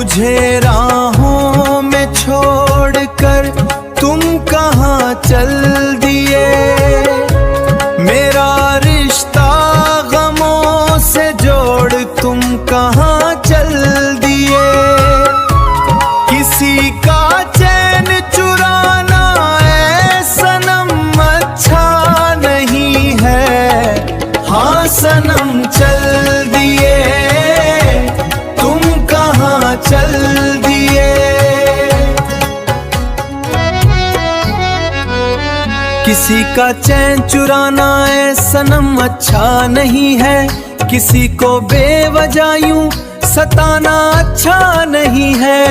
मुझे राहों में छोड़कर तुम कहाँ चल दिए। मेरा रिश्ता गमों से जोड़ तुम कहाँ चल दिए। किसी का चैन चुराना ऐ सनम अच्छा नहीं है। हाँ सनम चल दिए, तुम कहाँ चल दिए। किसी का चैन चुराना ऐ सनम अच्छा नहीं है। किसी को बेवजह यूं सताना अच्छा नहीं है।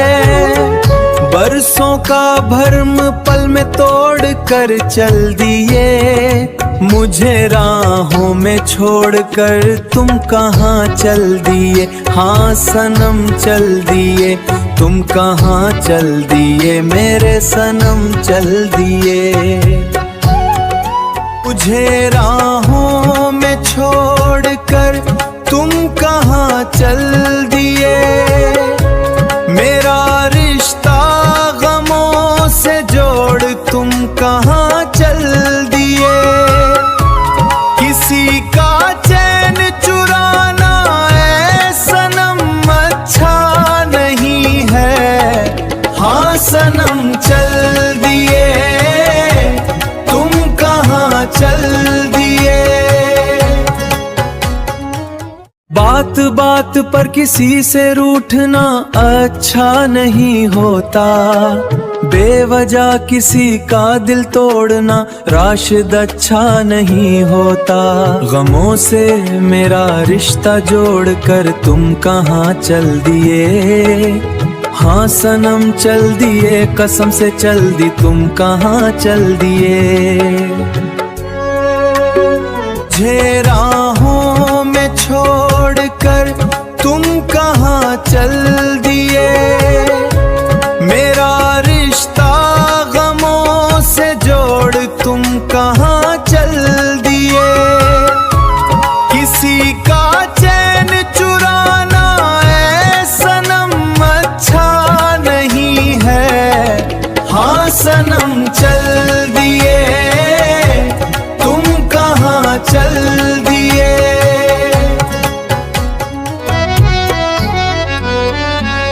बरसों का भरम पल में तोड़ कर चल दिए। मुझे राहों में छोड़कर तुम कहाँ चल दिए। हाँ सनम चल दिए, तुम कहाँ चल दिए। मेरे सनम चल दिए। मुझे राहों में छोड़कर तुम कहाँ चल दिए। मेरा रिश्ता गमों से जोड़ तुम कहाँ चल दिए। किसी का चैन चुराना ऐ सनम अच्छा नहीं है। हाँ सनम चल दिए, तुम कहाँ चल दिए। बात बात पर किसी से रूठना अच्छा नहीं होता। बेवजह किसी का दिल तोड़ना राशिद अच्छा नहीं होता। गमों से मेरा रिश्ता जोड़कर तुम कहाँ चल दिए। हाँ सनम चल दिए, कसम से चल दी, तुम कहाँ चल दिए। मुझे राहों में छोड़कर तुम कहाँ चल दिए। मेरा रिश्ता गमों से जोड़ तुम कहाँ चल दिए। किसी का चैन चुराना ऐ सनम अच्छा नहीं है। हाँ सनम चल दिए, तुम कहाँ चल दिए।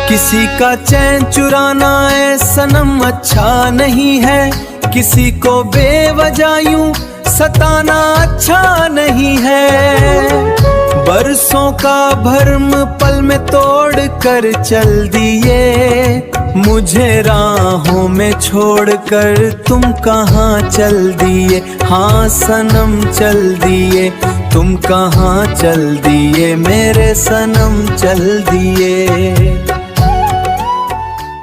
किसी का चैन चुराना ऐ सनम अच्छा नहीं है। किसी को बेवजह यूं सताना अच्छा नहीं है। बरसों का भरम पल में तोड़ कर चल दिए। मुझे राहों में छोड़कर तुम कहाँ चल दिए। हाँ सनम चल दिए, तुम कहाँ चल दिए। मेरे सनम चल दिए।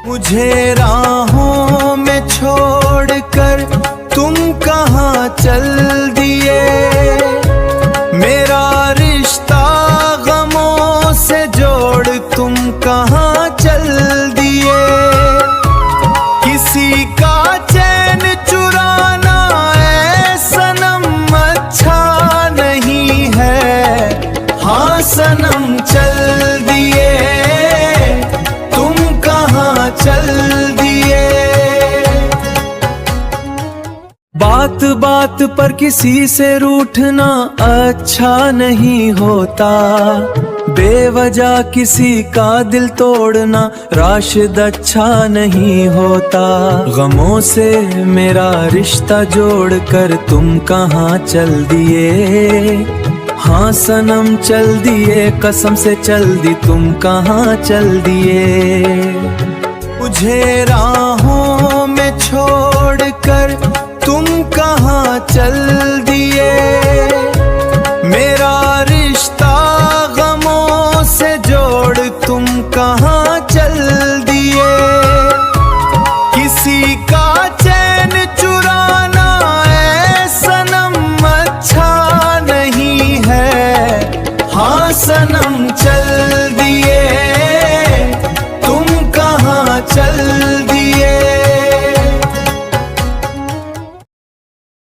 मुझे राहों में छोड़कर तुम कहाँ चल दिए। मेरा रिश्ता गमों से जोड़ तुम कहाँ चल दिए। किसी का चैन चुराना ऐ सनम अच्छा नहीं है। हाँ सनम चल दिए, तुम कहाँ चल दिए। बात बात पर किसी से रूठना अच्छा नहीं होता। बेवजह किसी का दिल तोड़ना राशिद अच्छा नहीं होता। गमों से मेरा रिश्ता जोड़कर तुम कहाँ चल दिए। हाँ सनम चल दिए, कसम से चल दी, तुम कहाँ चल दिए। मुझे राहों में छोड़कर तुम कहाँ चल दिए। मेरा रिश्ता गमों से जोड़ तुम कहाँ चल दिए। किसी का चैन चुराना ऐ सनम अच्छा नहीं है। हाँ सनम चल